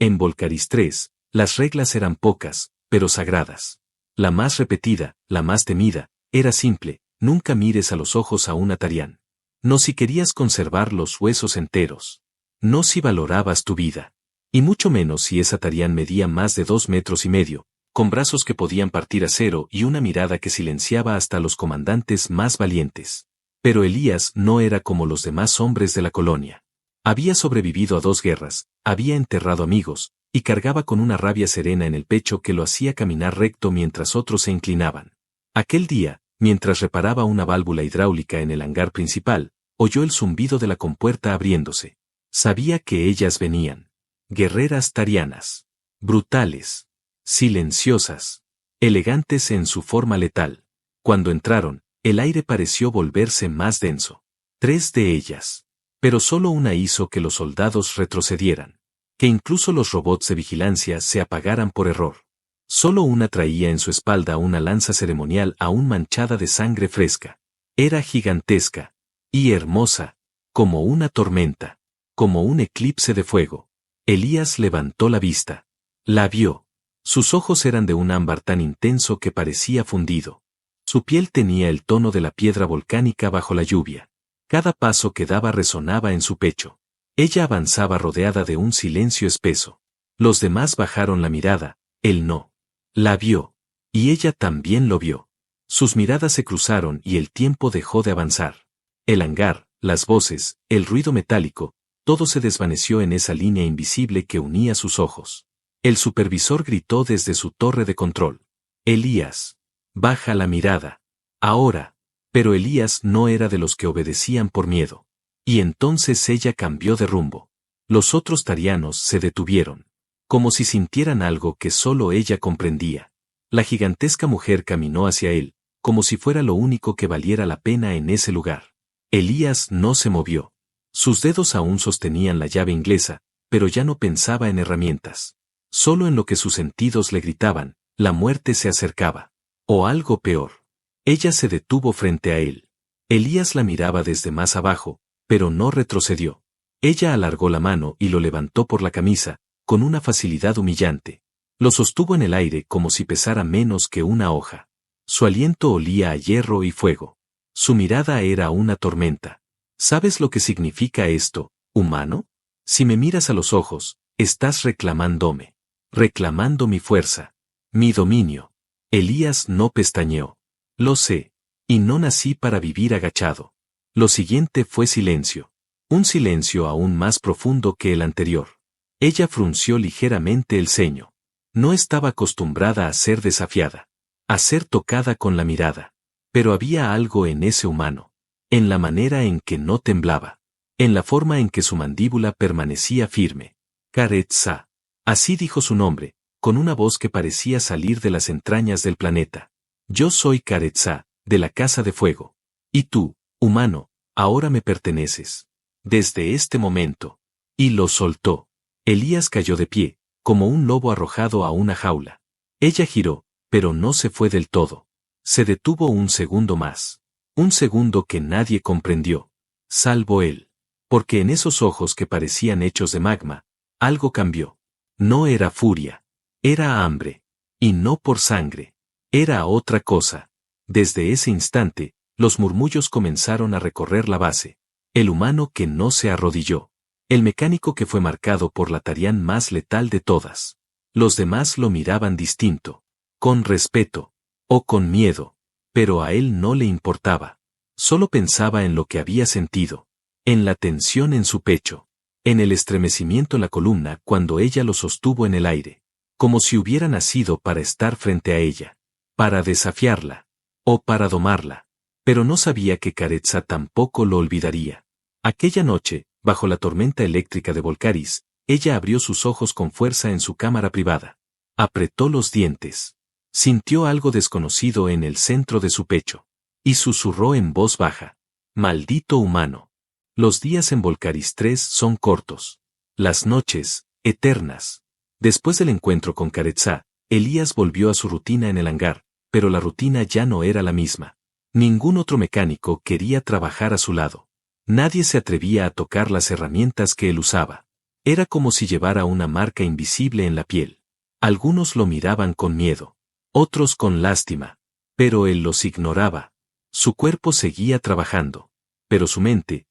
En Volcaris 3, las reglas eran pocas, pero sagradas. La más repetida, la más temida, era simple: nunca mires a los ojos a un Atarian. No si querías conservar los huesos enteros. No si valorabas tu vida. Y mucho menos si ese Atarian medía más de 2,5 metros, con brazos que podían partir acero y una mirada que silenciaba hasta a los comandantes más valientes. Pero Elías no era como los demás hombres de la colonia. Había sobrevivido a 2 guerras, había enterrado amigos, y cargaba con una rabia serena en el pecho que lo hacía caminar recto mientras otros se inclinaban. Aquel día, mientras reparaba una válvula hidráulica en el hangar principal, oyó el zumbido de la compuerta abriéndose. Sabía que ellas venían. Guerreras tarianas. Brutales. Silenciosas. Elegantes en su forma letal. Cuando entraron, el aire pareció volverse más denso. 3 de ellas. Pero solo una hizo que los soldados retrocedieran. Que incluso los robots de vigilancia se apagaran por error. Solo una traía en su espalda una lanza ceremonial aún manchada de sangre fresca. Era gigantesca. Y hermosa. Como una tormenta. Como un eclipse de fuego. Elías levantó la vista. La vio. Sus ojos eran de un ámbar tan intenso que parecía fundido. Su piel tenía el tono de la piedra volcánica bajo la lluvia. Cada paso que daba resonaba en su pecho. Ella avanzaba rodeada de un silencio espeso. Los demás bajaron la mirada, él no. La vio. Y ella también lo vio. Sus miradas se cruzaron y el tiempo dejó de avanzar. El hangar, las voces, el ruido metálico, todo se desvaneció en esa línea invisible que unía sus ojos. El supervisor gritó desde su torre de control. Elías. Baja la mirada. Ahora. Pero Elías no era de los que obedecían por miedo. Y entonces ella cambió de rumbo. Los otros tarianos se detuvieron. Como si sintieran algo que solo ella comprendía. La gigantesca mujer caminó hacia él, como si fuera lo único que valiera la pena en ese lugar. Elías no se movió. Sus dedos aún sostenían la llave inglesa, pero ya no pensaba en herramientas. Solo en lo que sus sentidos le gritaban: la muerte se acercaba. O algo peor. Ella se detuvo frente a él. Elías la miraba desde más abajo, pero no retrocedió. Ella alargó la mano y lo levantó por la camisa, con una facilidad humillante. Lo sostuvo en el aire como si pesara menos que una hoja. Su aliento olía a hierro y fuego. Su mirada era una tormenta. ¿Sabes lo que significa esto, humano? Si me miras a los ojos, estás reclamándome. Reclamando mi fuerza. Mi dominio. Elías no pestañeó. Lo sé. Y no nací para vivir agachado. Lo siguiente fue silencio. Un silencio aún más profundo que el anterior. Ella frunció ligeramente el ceño. No estaba acostumbrada a ser desafiada. A ser tocada con la mirada. Pero había algo en ese humano. En la manera en que no temblaba. En la forma en que su mandíbula permanecía firme. Karetsa. Así dijo su nombre, con una voz que parecía salir de las entrañas del planeta. Yo soy Karetsa, de la Casa de Fuego. Y tú, humano, ahora me perteneces. Desde este momento. Y lo soltó. Elías cayó de pie, como un lobo arrojado a una jaula. Ella giró, pero no se fue del todo. Se detuvo un segundo más. Un segundo que nadie comprendió. Salvo él. Porque en esos ojos que parecían hechos de magma, algo cambió. No era furia. Era hambre. Y no por sangre. Era otra cosa. Desde ese instante, los murmullos comenzaron a recorrer la base. El humano que no se arrodilló. El mecánico que fue marcado por la Tarian más letal de todas. Los demás lo miraban distinto. Con respeto. O con miedo. Pero a él no le importaba. Solo pensaba en lo que había sentido. En la tensión en su pecho. En el estremecimiento en la columna cuando ella lo sostuvo en el aire. Como si hubiera nacido para estar frente a ella. Para desafiarla. O para domarla. Pero no sabía que Karetsa tampoco lo olvidaría. Aquella noche, bajo la tormenta eléctrica de Volcaris, ella abrió sus ojos con fuerza en su cámara privada. Apretó los dientes. Sintió algo desconocido en el centro de su pecho. Y susurró en voz baja. Maldito humano. Los días en Volcaris 3 son cortos. Las noches, eternas. Después del encuentro con Karetsa, Elías volvió a su rutina en el hangar, pero la rutina ya no era la misma. Ningún otro mecánico quería trabajar a su lado. Nadie se atrevía a tocar las herramientas que él usaba. Era como si llevara una marca invisible en la piel. Algunos lo miraban con miedo, otros con lástima, pero él los ignoraba. Su cuerpo seguía trabajando, pero su mente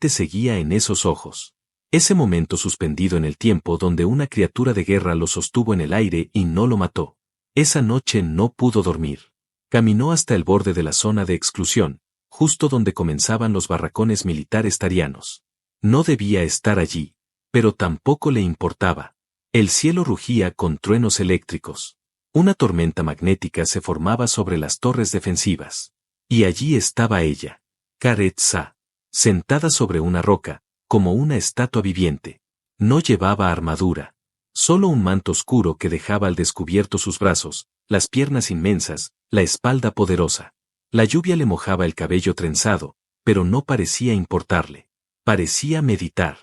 seguía en esos ojos. Ese momento suspendido en el tiempo donde una criatura de guerra lo sostuvo en el aire y no lo mató. Esa noche no pudo dormir. Caminó hasta el borde de la zona de exclusión, justo donde comenzaban los barracones militares tarianos. No debía estar allí, pero tampoco le importaba. El cielo rugía con truenos eléctricos. Una tormenta magnética se formaba sobre las torres defensivas. Y allí estaba ella, Kharet-Sa, sentada sobre una roca, como una estatua viviente. No llevaba armadura, solo un manto oscuro que dejaba al descubierto sus brazos, las piernas inmensas, la espalda poderosa. La lluvia le mojaba el cabello trenzado, pero no parecía importarle. Parecía meditar,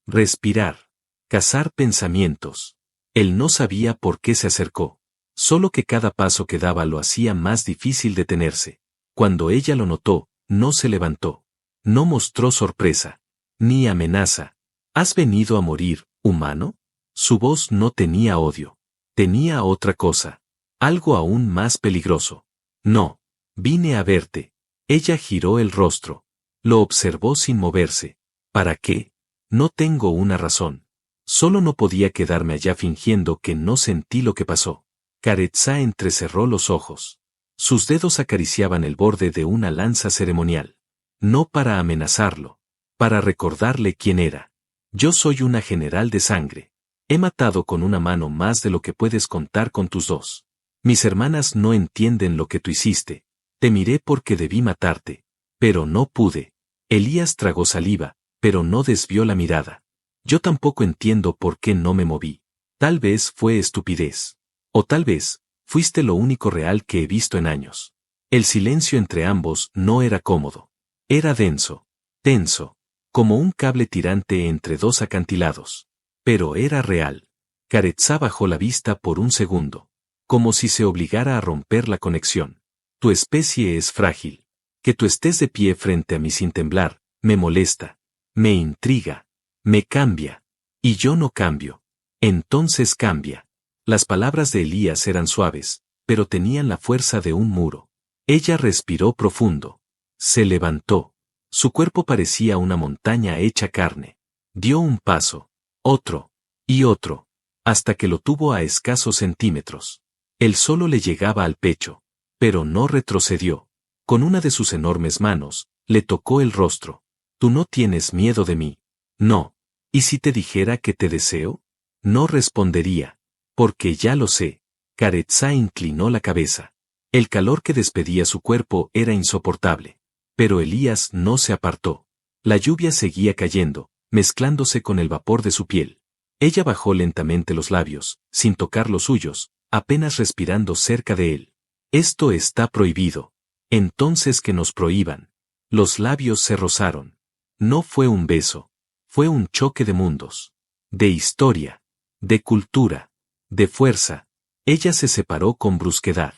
respirar, cazar pensamientos. Él no sabía por qué se acercó, solo que cada paso que daba lo hacía más difícil detenerse. Cuando ella lo notó, no se levantó. No mostró sorpresa, ni amenaza. ¿Has venido a morir, humano? Su voz no tenía odio. Tenía otra cosa. Algo aún más peligroso. No. Vine a verte. Ella giró el rostro. Lo observó sin moverse. ¿Para qué? No tengo una razón. Solo no podía quedarme allá fingiendo que no sentí lo que pasó. Kharet-Sa entrecerró los ojos. Sus dedos acariciaban el borde de una lanza ceremonial. No para amenazarlo. Para recordarle quién era. Yo soy una general de sangre. He matado con una mano más de lo que puedes contar con tus dos. Mis hermanas no entienden lo que tú hiciste. Te miré porque debí matarte. Pero no pude. Elías tragó saliva, pero no desvió la mirada. Yo tampoco entiendo por qué no me moví. Tal vez fue estupidez. O tal vez, fuiste lo único real que he visto en años. El silencio entre ambos no era cómodo. Era denso, tenso, como un cable tirante entre dos acantilados. Pero era real. Kharet-Sa bajó la vista por un segundo, como si se obligara a romper la conexión. Tu especie es frágil. Que tú estés de pie frente a mí sin temblar, me molesta, me intriga, me cambia. Y yo no cambio. Entonces cambia. Las palabras de Elías eran suaves, pero tenían la fuerza de un muro. Ella respiró profundo. Se levantó. Su cuerpo parecía una montaña hecha carne. Dio un paso, otro, y otro, hasta que lo tuvo a escasos centímetros. El solo le llegaba al pecho, pero no retrocedió. Con una de sus enormes manos, le tocó el rostro. Tú no tienes miedo de mí. No. ¿Y si te dijera que te deseo? No respondería. Porque ya lo sé. Kharet-Sa inclinó la cabeza. El calor que despedía su cuerpo era insoportable. Pero Elías no se apartó. La lluvia seguía cayendo, mezclándose con el vapor de su piel. Ella bajó lentamente los labios, sin tocar los suyos, apenas respirando cerca de él. Esto está prohibido. Entonces que nos prohíban. Los labios se rozaron. No fue un beso. Fue un choque de mundos. De historia. De cultura. De fuerza. Ella se separó con brusquedad.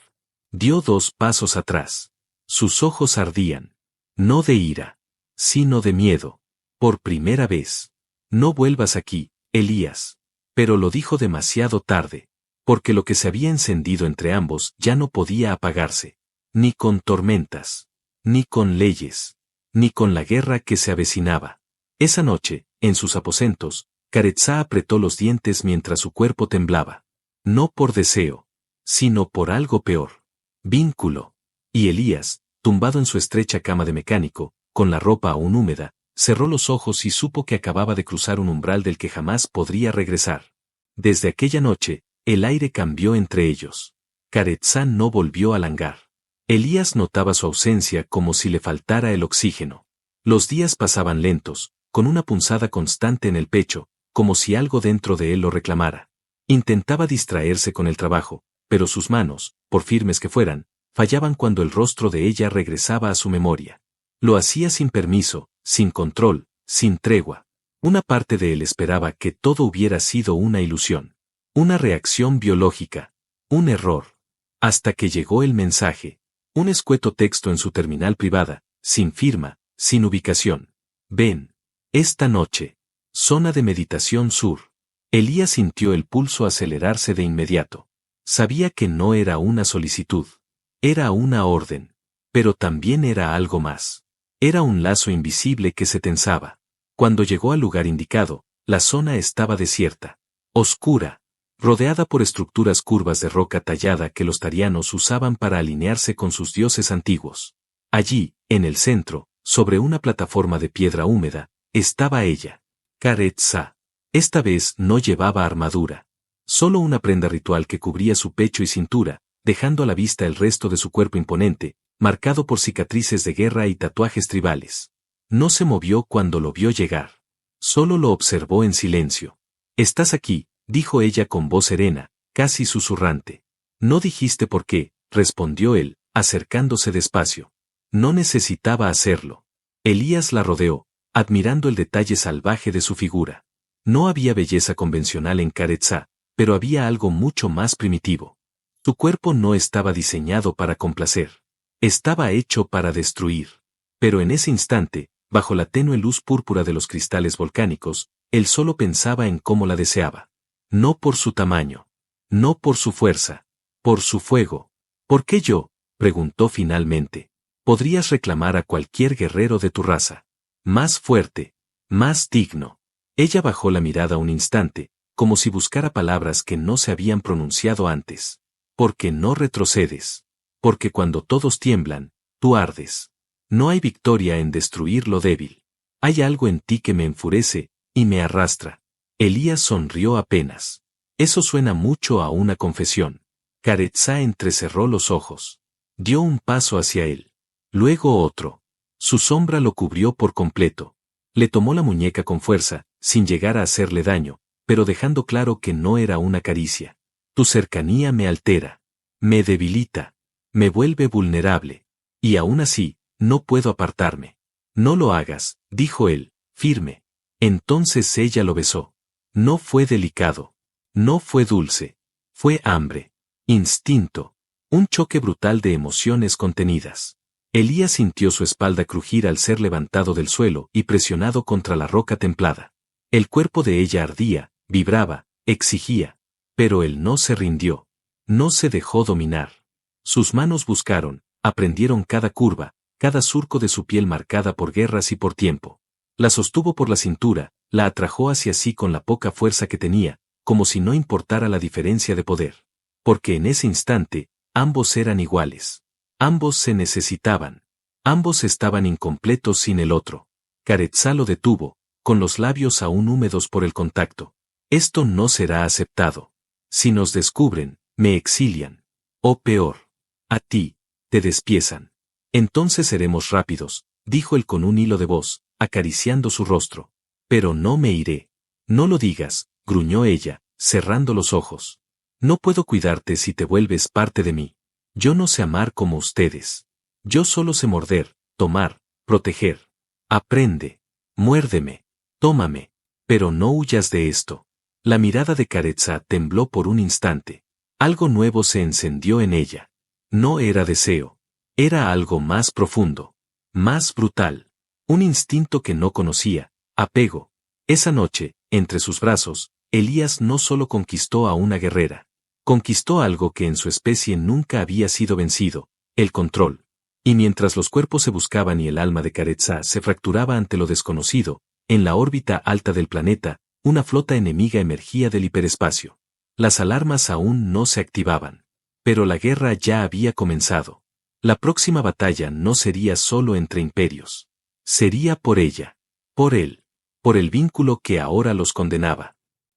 Dio 2 pasos atrás. Sus ojos ardían. No de ira, sino de miedo. Por primera vez. No vuelvas aquí, Elías. Pero lo dijo demasiado tarde. Porque lo que se había encendido entre ambos ya no podía apagarse. Ni con tormentas. Ni con leyes. Ni con la guerra que se avecinaba. Esa noche, en sus aposentos, Kharet-Sa apretó los dientes mientras su cuerpo temblaba. No por deseo, sino por algo peor. Vínculo. Y Elías, tumbado en su estrecha cama de mecánico, con la ropa aún húmeda, cerró los ojos y supo que acababa de cruzar un umbral del que jamás podría regresar. Desde aquella noche, el aire cambió entre ellos. Kharet-Sa no volvió al hangar. Elías notaba su ausencia como si le faltara el oxígeno. Los días pasaban lentos, con una punzada constante en el pecho, como si algo dentro de él lo reclamara. Intentaba distraerse con el trabajo, pero sus manos, por firmes que fueran, fallaban cuando el rostro de ella regresaba a su memoria. Lo hacía sin permiso, sin control, sin tregua. Una parte de él esperaba que todo hubiera sido una ilusión. Una reacción biológica. Un error. Hasta que llegó el mensaje. Un escueto texto en su terminal privada, sin firma, sin ubicación. Ven. Esta noche. Zona de meditación sur. Elías sintió el pulso acelerarse de inmediato. Sabía que no era una solicitud. Era una orden. Pero también era algo más. Era un lazo invisible que se tensaba. Cuando llegó al lugar indicado, la zona estaba desierta. Oscura. Rodeada por estructuras curvas de roca tallada que los tarianos usaban para alinearse con sus dioses antiguos. Allí, en el centro, sobre una plataforma de piedra húmeda, estaba ella. Kharet-Sa. Esta vez no llevaba armadura. Solo una prenda ritual que cubría su pecho y cintura, dejando a la vista el resto de su cuerpo imponente, marcado por cicatrices de guerra y tatuajes tribales. No se movió cuando lo vio llegar. Solo lo observó en silencio. «Estás aquí», dijo ella con voz serena, casi susurrante. «No dijiste por qué», respondió él, acercándose despacio. No necesitaba hacerlo. Elías la rodeó, admirando el detalle salvaje de su figura. No había belleza convencional en Kharet-Sa, pero había algo mucho más primitivo. Su cuerpo no estaba diseñado para complacer. Estaba hecho para destruir. Pero en ese instante, bajo la tenue luz púrpura de los cristales volcánicos, él solo pensaba en cómo la deseaba. No por su tamaño. No por su fuerza. Por su fuego. ¿Por qué yo?, preguntó finalmente. Podrías reclamar a cualquier guerrero de tu raza. Más fuerte. Más digno. Ella bajó la mirada un instante, como si buscara palabras que no se habían pronunciado antes. Porque no retrocedes. Porque cuando todos tiemblan, tú ardes. No hay victoria en destruir lo débil. Hay algo en ti que me enfurece, y me arrastra. Elías sonrió apenas. Eso suena mucho a una confesión. Kharet-Sa entrecerró los ojos. Dio un paso hacia él. Luego otro. Su sombra lo cubrió por completo. Le tomó la muñeca con fuerza, sin llegar a hacerle daño, pero dejando claro que no era una caricia. Tu cercanía me altera. Me debilita. Me vuelve vulnerable. Y aún así, no puedo apartarme. No lo hagas, dijo él, firme. Entonces ella lo besó. No fue delicado. No fue dulce. Fue hambre. Instinto. Un choque brutal de emociones contenidas. Elías sintió su espalda crujir al ser levantado del suelo y presionado contra la roca templada. El cuerpo de ella ardía, vibraba, exigía. Pero él no se rindió. No se dejó dominar. Sus manos buscaron, aprendieron cada curva, cada surco de su piel marcada por guerras y por tiempo. La sostuvo por la cintura, la atrajo hacia sí con la poca fuerza que tenía, como si no importara la diferencia de poder. Porque en ese instante, ambos eran iguales. Ambos se necesitaban. Ambos estaban incompletos sin el otro. Kharet-Sa lo detuvo, con los labios aún húmedos por el contacto. Esto no será aceptado. Si nos descubren, me exilian. O peor. A ti, te despiezan. Entonces seremos rápidos, dijo él con un hilo de voz, acariciando su rostro. Pero no me iré. No lo digas, gruñó ella, cerrando los ojos. No puedo cuidarte si te vuelves parte de mí. Yo no sé amar como ustedes. Yo solo sé morder, tomar, proteger. Aprende. Muérdeme. Tómame. Pero no huyas de esto. La mirada de Kharet-Sa tembló por un instante. Algo nuevo se encendió en ella. No era deseo. Era algo más profundo. Más brutal. Un instinto que no conocía. Apego. Esa noche, entre sus brazos, Elías no solo conquistó a una guerrera. Conquistó algo que en su especie nunca había sido vencido, el control. Y mientras los cuerpos se buscaban y el alma de Kharet-Sa se fracturaba ante lo desconocido, en la órbita alta del planeta, una flota enemiga emergía del hiperespacio. Las alarmas aún no se activaban. Pero la guerra ya había comenzado. La próxima batalla no sería solo entre imperios. Sería por ella. Por él. Por el vínculo que ahora los condenaba.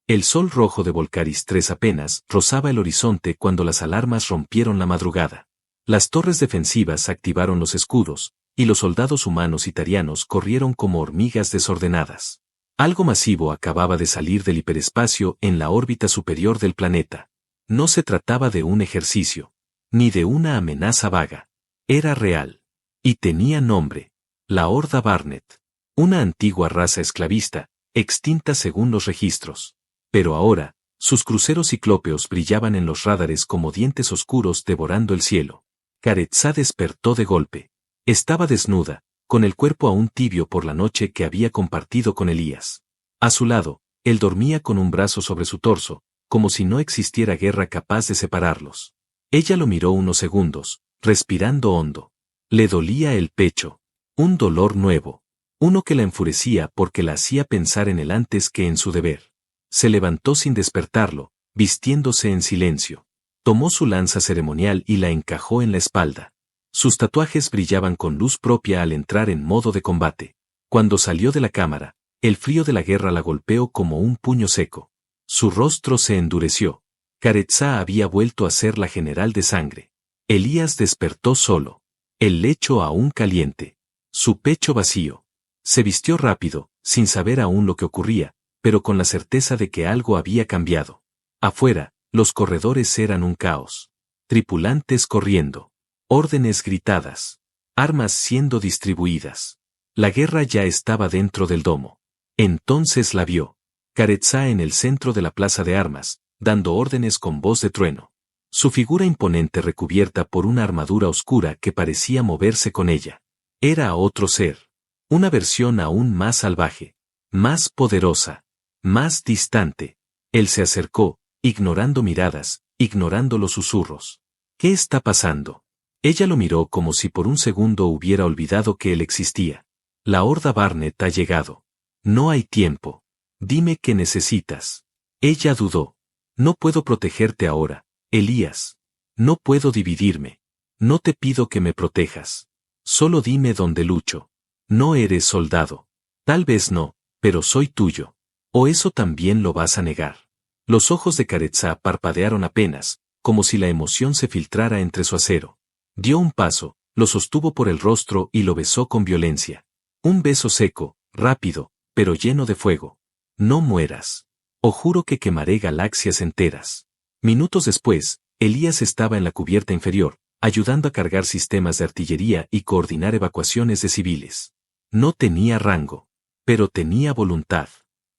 El sol rojo de Volcaris 3 apenas rozaba el horizonte cuando las alarmas rompieron la madrugada. Las torres defensivas activaron los escudos, y los soldados humanos y tarianos corrieron como hormigas desordenadas. Algo masivo acababa de salir del hiperespacio en la órbita superior del planeta. No se trataba de un ejercicio, ni de una amenaza vaga. Era real. Y tenía nombre. La Horda Barnet. Una antigua raza esclavista, extinta según los registros. Pero ahora, sus cruceros ciclópeos brillaban en los radares como dientes oscuros devorando el cielo. Kharet-Sa despertó de golpe. Estaba desnuda, con el cuerpo aún tibio por la noche que había compartido con Elías. A su lado, él dormía con un brazo sobre su torso, como si no existiera guerra capaz de separarlos. Ella lo miró unos segundos, respirando hondo. Le dolía el pecho. Un dolor nuevo. Uno que la enfurecía porque la hacía pensar en él antes que en su deber. Se levantó sin despertarlo, vistiéndose en silencio. Tomó su lanza ceremonial y la encajó en la espalda. Sus tatuajes brillaban con luz propia al entrar en modo de combate. Cuando salió de la cámara, el frío de la guerra la golpeó como un puño seco. Su rostro se endureció. Karaza había vuelto a ser la general de sangre. Elías despertó solo. El lecho aún caliente. Su pecho vacío. Se vistió rápido, sin saber aún lo que ocurría, pero con la certeza de que algo había cambiado. Afuera, los corredores eran un caos. Tripulantes corriendo. Órdenes gritadas. Armas siendo distribuidas. La guerra ya estaba dentro del domo. Entonces la vio. Karaza en el centro de la plaza de armas, dando órdenes con voz de trueno. Su figura imponente recubierta por una armadura oscura que parecía moverse con ella. Era otro ser. Una versión aún más salvaje. Más poderosa. Más distante. Él se acercó, ignorando miradas, ignorando los susurros. ¿Qué está pasando? Ella lo miró como si por un segundo hubiera olvidado que él existía. La horda Barnett ha llegado. No hay tiempo. Dime qué necesitas. Ella dudó. No puedo protegerte ahora, Elías. No puedo dividirme. No te pido que me protejas. Solo dime dónde lucho. No eres soldado. Tal vez no, pero soy tuyo. ¿O eso también lo vas a negar? Los ojos de Karaza parpadearon apenas, como si la emoción se filtrara entre su acero. Dio un paso, lo sostuvo por el rostro y lo besó con violencia. Un beso seco, rápido, pero lleno de fuego. No mueras. O juro que quemaré galaxias enteras. Minutos después, Elías estaba en la cubierta inferior, ayudando a cargar sistemas de artillería y coordinar evacuaciones de civiles. No tenía rango, pero tenía voluntad.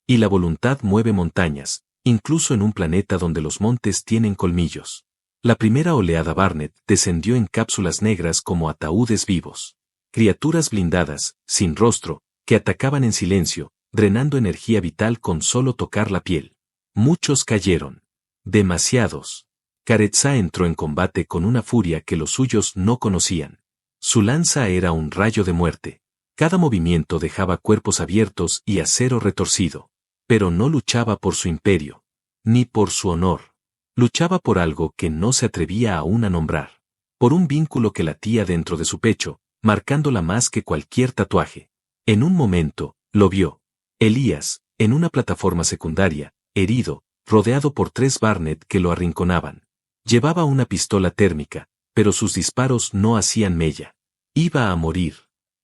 Y la voluntad mueve montañas, incluso en un planeta donde los montes tienen colmillos. La primera oleada Barnett descendió en cápsulas negras como ataúdes vivos. Criaturas blindadas, sin rostro, que atacaban en silencio, drenando energía vital con solo tocar la piel. Muchos cayeron. Demasiados. Karaza entró en combate con una furia que los suyos no conocían. Su lanza era un rayo de muerte. Cada movimiento dejaba cuerpos abiertos y acero retorcido. Pero no luchaba por su imperio. Ni por su honor. Luchaba por algo que no se atrevía aún a nombrar. Por un vínculo que latía dentro de su pecho, marcándola más que cualquier tatuaje. En un momento, lo vio. Elías, en una plataforma secundaria, herido, rodeado por 3 Barnett que lo arrinconaban. Llevaba una pistola térmica, pero sus disparos no hacían mella. Iba a morir.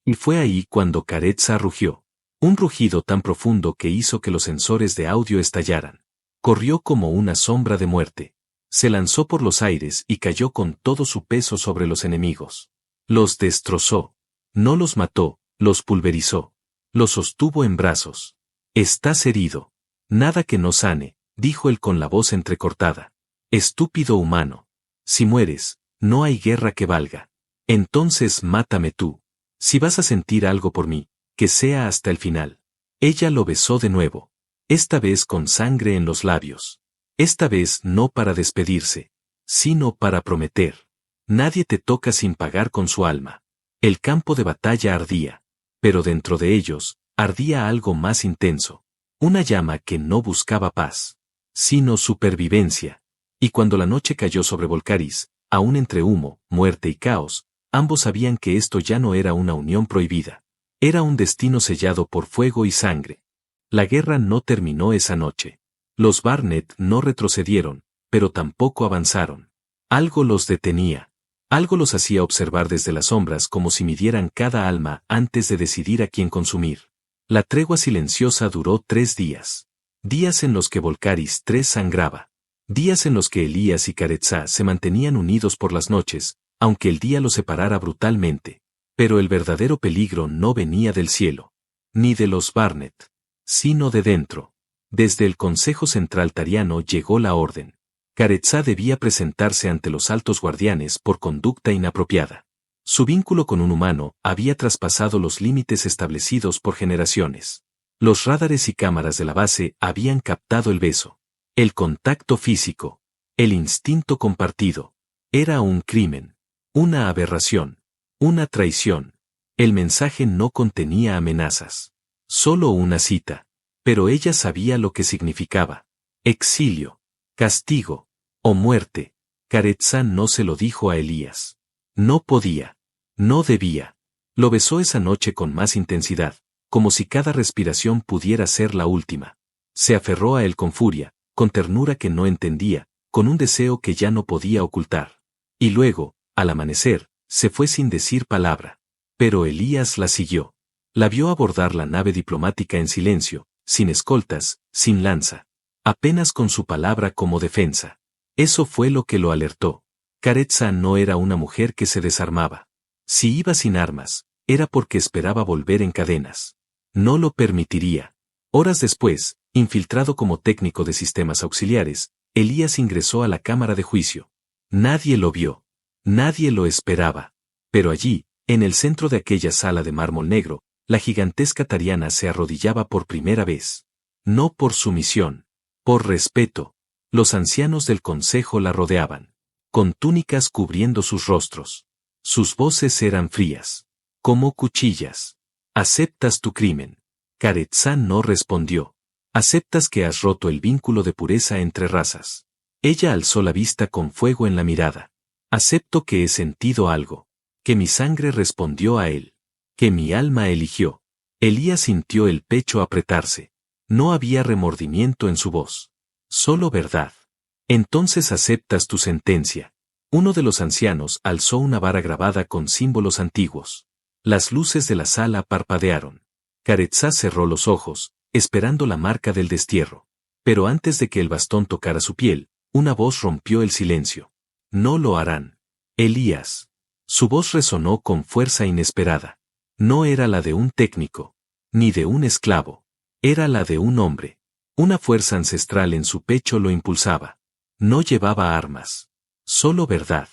Y fue ahí cuando Karaza rugió. Un rugido tan profundo que hizo que los sensores de audio estallaran. Corrió como una sombra de muerte. Se lanzó por los aires y cayó con todo su peso sobre los enemigos. Los destrozó. No los mató, los pulverizó. Los sostuvo en brazos. Estás herido. Nada que no sane, dijo él con la voz entrecortada. Estúpido humano. Si mueres, no hay guerra que valga. Entonces mátame tú. Si vas a sentir algo por mí, que sea hasta el final. Ella lo besó de nuevo. Esta vez con sangre en los labios. Esta vez no para despedirse, sino para prometer. Nadie te toca sin pagar con su alma. El campo de batalla ardía. Pero dentro de ellos, ardía algo más intenso. Una llama que no buscaba paz, sino supervivencia. Y cuando la noche cayó sobre Volcaris, aún entre humo, muerte y caos, ambos sabían que esto ya no era una unión prohibida. Era un destino sellado por fuego y sangre. La guerra no terminó esa noche. Los Barnett no retrocedieron, pero tampoco avanzaron. Algo los detenía. Algo los hacía observar desde las sombras como si midieran cada alma antes de decidir a quién consumir. La tregua silenciosa duró 3 días. Días en los que Volcaris 3 sangraba. Días en los que Elías y Karaza se mantenían unidos por las noches, aunque el día los separara brutalmente. Pero el verdadero peligro no venía del cielo. Ni de los Barnett. Sino de dentro. Desde el Consejo Central Tariano llegó la orden. Karaza debía presentarse ante los altos guardianes por conducta inapropiada. Su vínculo con un humano había traspasado los límites establecidos por generaciones. Los radares y cámaras de la base habían captado el beso. El contacto físico. El instinto compartido. Era un crimen. Una aberración. Una traición. El mensaje no contenía amenazas. Solo una cita. Pero ella sabía lo que significaba. Exilio. Castigo. O muerte. Caretzá no se lo dijo a Elías. No podía. No debía. Lo besó esa noche con más intensidad, como si cada respiración pudiera ser la última. Se aferró a él con furia, con ternura que no entendía, con un deseo que ya no podía ocultar. Y luego, al amanecer, se fue sin decir palabra. Pero Elías la siguió. La vio abordar la nave diplomática en silencio, sin escoltas, sin lanza. Apenas con su palabra como defensa. Eso fue lo que lo alertó. Caretzá no era una mujer que se desarmaba. Si iba sin armas, era porque esperaba volver en cadenas. No lo permitiría. Horas después, infiltrado como técnico de sistemas auxiliares, Elías ingresó a la cámara de juicio. Nadie lo vio. Nadie lo esperaba. Pero allí, en el centro de aquella sala de mármol negro, la gigantesca tariana se arrodillaba por primera vez. No por sumisión. Por respeto. Los ancianos del consejo la rodeaban. Con túnicas cubriendo sus rostros. Sus voces eran frías. Como cuchillas. ¿Aceptas tu crimen? Caretzá no respondió. ¿Aceptas que has roto el vínculo de pureza entre razas? Ella alzó la vista con fuego en la mirada. Acepto que he sentido algo. Que mi sangre respondió a él. Que mi alma eligió. Elías sintió el pecho apretarse. No había remordimiento en su voz. Solo verdad. Entonces aceptas tu sentencia. Uno de los ancianos alzó una vara grabada con símbolos antiguos. Las luces de la sala parpadearon. Caretzá cerró los ojos, esperando la marca del destierro. Pero antes de que el bastón tocara su piel, una voz rompió el silencio. No lo harán. Elías. Su voz resonó con fuerza inesperada. No era la de un técnico, ni de un esclavo. Era la de un hombre. Una fuerza ancestral en su pecho lo impulsaba. No llevaba armas. Solo verdad.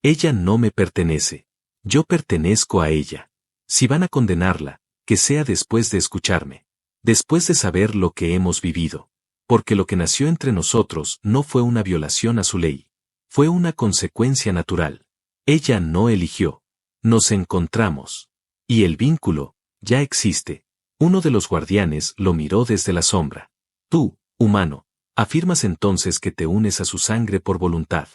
Ella no me pertenece. Yo pertenezco a ella. Si van a condenarla, que sea después de escucharme. Después de saber lo que hemos vivido. Porque lo que nació entre nosotros no fue una violación a su ley. Fue una consecuencia natural. Ella no eligió. Nos encontramos. Y el vínculo, ya existe. Uno de los guardianes lo miró desde la sombra. Tú, humano, afirmas entonces que te unes a su sangre por voluntad.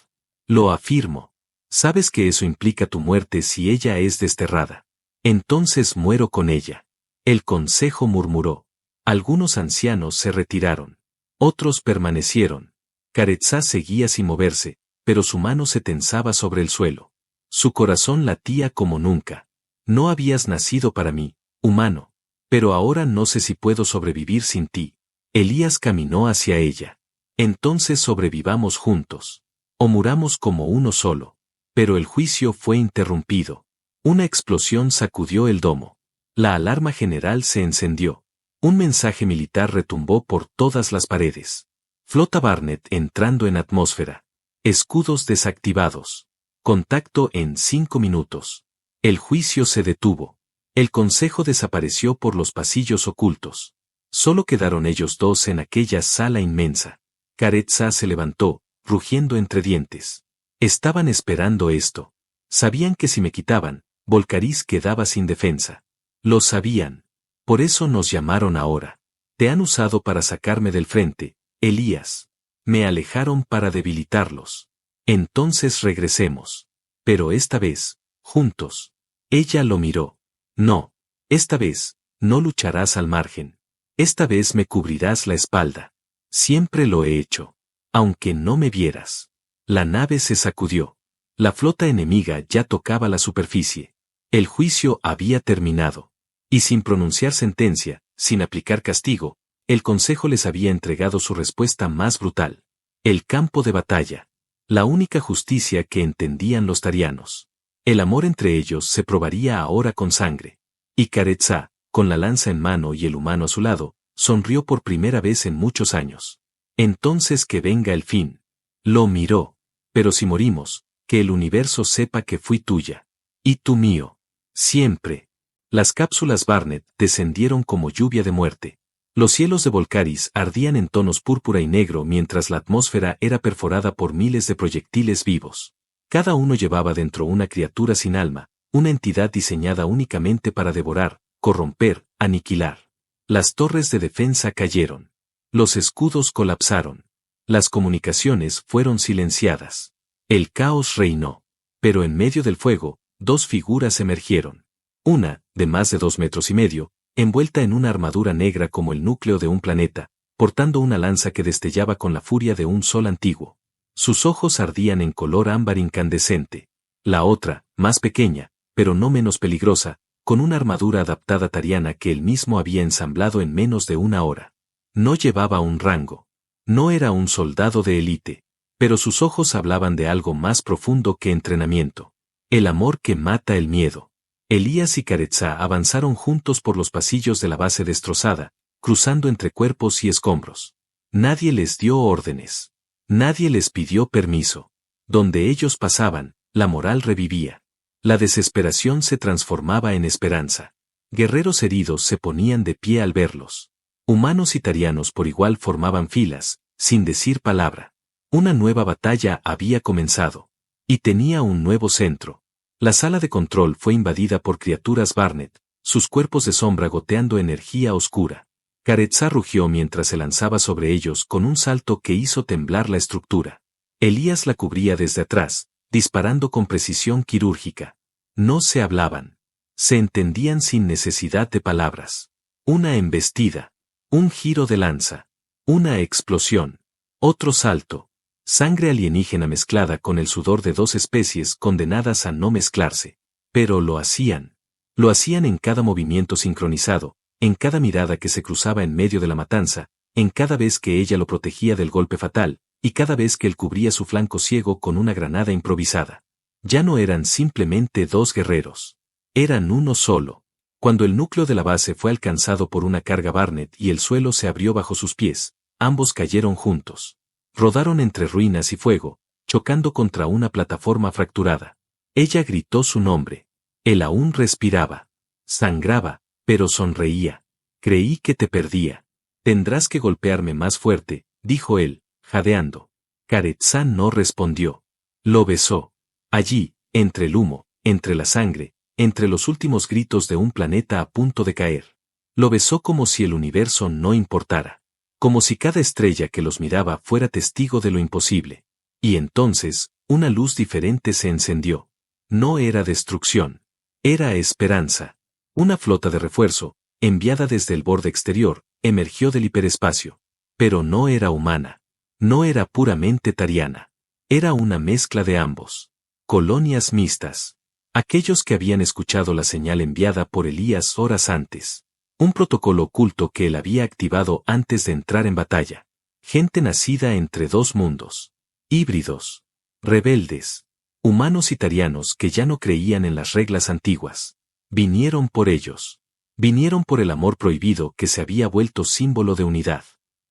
Lo afirmo. Sabes que eso implica tu muerte si ella es desterrada. Entonces muero con ella. El consejo murmuró. Algunos ancianos se retiraron. Otros permanecieron. Caretzá seguía sin moverse, pero su mano se tensaba sobre el suelo. Su corazón latía como nunca. No habías nacido para mí, humano. Pero ahora no sé si puedo sobrevivir sin ti. Elías caminó hacia ella. Entonces sobrevivamos juntos. O muramos como uno solo. Pero el juicio fue interrumpido. Una explosión sacudió el domo. La alarma general se encendió. Un mensaje militar retumbó por todas las paredes. Flota Barnett entrando en atmósfera. Escudos desactivados. Contacto en 5 minutos. El juicio se detuvo. El consejo desapareció por los pasillos ocultos. Solo quedaron ellos dos en aquella sala inmensa. Caretzá se levantó, rugiendo entre dientes. Estaban esperando esto. Sabían que si me quitaban, Volcariz quedaba sin defensa. Lo sabían. Por eso nos llamaron ahora. Te han usado para sacarme del frente, Elías. Me alejaron para debilitarlos. Entonces regresemos. Pero esta vez, juntos. Ella lo miró. No. Esta vez, no lucharás al margen. Esta vez me cubrirás la espalda. Siempre lo he hecho. Aunque no me vieras. La nave se sacudió. La flota enemiga ya tocaba la superficie. El juicio había terminado. Y sin pronunciar sentencia, sin aplicar castigo, el consejo les había entregado su respuesta más brutal. El campo de batalla. La única justicia que entendían los tarianos. El amor entre ellos se probaría ahora con sangre. Y Caretzá, con la lanza en mano y el humano a su lado, sonrió por primera vez en muchos años. Entonces que venga el fin. Lo miró. Pero si morimos, que el universo sepa que fui tuya. Y tú mío. Siempre. Las cápsulas Barnett descendieron como lluvia de muerte. Los cielos de Volcaris ardían en tonos púrpura y negro mientras la atmósfera era perforada por miles de proyectiles vivos. Cada uno llevaba dentro una criatura sin alma, una entidad diseñada únicamente para devorar, corromper, aniquilar. Las torres de defensa cayeron. Los escudos colapsaron. Las comunicaciones fueron silenciadas. El caos reinó. Pero en medio del fuego, dos figuras emergieron. Una, de más de 2,5 metros, envuelta en una armadura negra como el núcleo de un planeta, portando una lanza que destellaba con la furia de un sol antiguo. Sus ojos ardían en color ámbar incandescente. La otra, más pequeña, pero no menos peligrosa, con una armadura adaptada tariana que él mismo había ensamblado en menos de 1 hora. No llevaba un rango. No era un soldado de élite, pero sus ojos hablaban de algo más profundo que entrenamiento. El amor que mata el miedo. Elías y Caretzá avanzaron juntos por los pasillos de la base destrozada, cruzando entre cuerpos y escombros. Nadie les dio órdenes. Nadie les pidió permiso. Donde ellos pasaban, la moral revivía. La desesperación se transformaba en esperanza. Guerreros heridos se ponían de pie al verlos. Humanos y tarianos por igual formaban filas, sin decir palabra. Una nueva batalla había comenzado. Y tenía un nuevo centro. La sala de control fue invadida por criaturas Barnet, sus cuerpos de sombra goteando energía oscura. Caretzá rugió mientras se lanzaba sobre ellos con un salto que hizo temblar la estructura. Elías la cubría desde atrás, disparando con precisión quirúrgica. No se hablaban. Se entendían sin necesidad de palabras. Una embestida. Un giro de lanza. Una explosión. Otro salto. Sangre alienígena mezclada con el sudor de 2 especies condenadas a no mezclarse. Pero lo hacían. Lo hacían en cada movimiento sincronizado, en cada mirada que se cruzaba en medio de la matanza, en cada vez que ella lo protegía del golpe fatal, y cada vez que él cubría su flanco ciego con una granada improvisada. Ya no eran simplemente 2 guerreros. Eran uno solo. Cuando el núcleo de la base fue alcanzado por una carga Barnet y el suelo se abrió bajo sus pies, ambos cayeron juntos. Rodaron entre ruinas y fuego, chocando contra una plataforma fracturada. Ella gritó su nombre. Él aún respiraba. Sangraba, pero sonreía. Creí que te perdía. Tendrás que golpearme más fuerte, dijo él, jadeando. Caretzá no respondió. Lo besó. Allí, entre el humo, entre la sangre, entre los últimos gritos de un planeta a punto de caer. Lo besó como si el universo no importara. Como si cada estrella que los miraba fuera testigo de lo imposible. Y entonces, una luz diferente se encendió. No era destrucción. Era esperanza. Una flota de refuerzo, enviada desde el borde exterior, emergió del hiperespacio. Pero no era humana. No era puramente tariana. Era una mezcla de ambos. Colonias mixtas. Aquellos que habían escuchado la señal enviada por Elías horas antes. Un protocolo oculto que él había activado antes de entrar en batalla. Gente nacida entre 2 mundos. Híbridos. Rebeldes. Humanos y tarianos que ya no creían en las reglas antiguas. Vinieron por ellos. Vinieron por el amor prohibido que se había vuelto símbolo de unidad.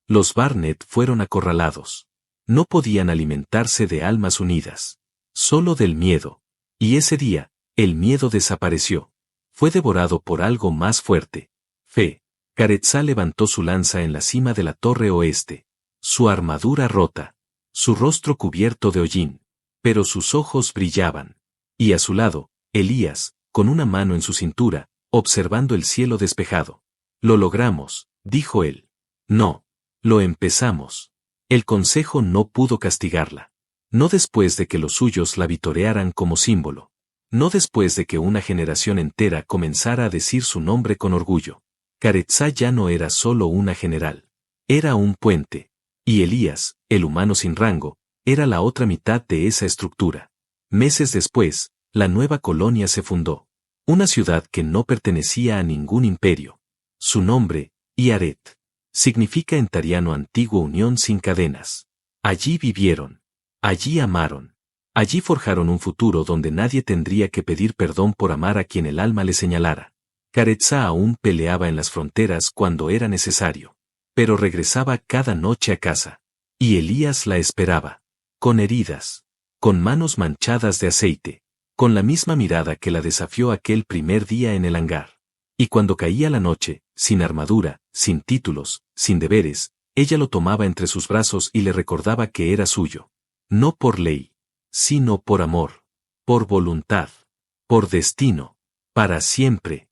Los Barnet fueron acorralados. No podían alimentarse de almas unidas. Solo del miedo. Y ese día, el miedo desapareció. Fue devorado por algo más fuerte. Fe. Caretzá levantó su lanza en la cima de la torre oeste. Su armadura rota. Su rostro cubierto de hollín. Pero sus ojos brillaban. Y a su lado, Elías, con una mano en su cintura, observando el cielo despejado. Lo logramos, dijo él. No. Lo empezamos. El consejo no pudo castigarla. No después de que los suyos la vitorearan como símbolo. No después de que una generación entera comenzara a decir su nombre con orgullo. Caretzá ya no era solo una general. Era un puente. Y Elías, el humano sin rango, era la otra mitad de esa estructura. Meses después, la nueva colonia se fundó. Una ciudad que no pertenecía a ningún imperio. Su nombre, Iaret. Significa en tariano antigua unión sin cadenas. Allí vivieron. Allí amaron. Allí forjaron un futuro donde nadie tendría que pedir perdón por amar a quien el alma le señalara. Caretzá aún peleaba en las fronteras cuando era necesario. Pero regresaba cada noche a casa. Y Elías la esperaba. Con heridas. Con manos manchadas de aceite. Con la misma mirada que la desafió aquel primer día en el hangar. Y cuando caía la noche, sin armadura, sin títulos, sin deberes, ella lo tomaba entre sus brazos y le recordaba que era suyo. No por ley, sino por amor, por voluntad, por destino, para siempre.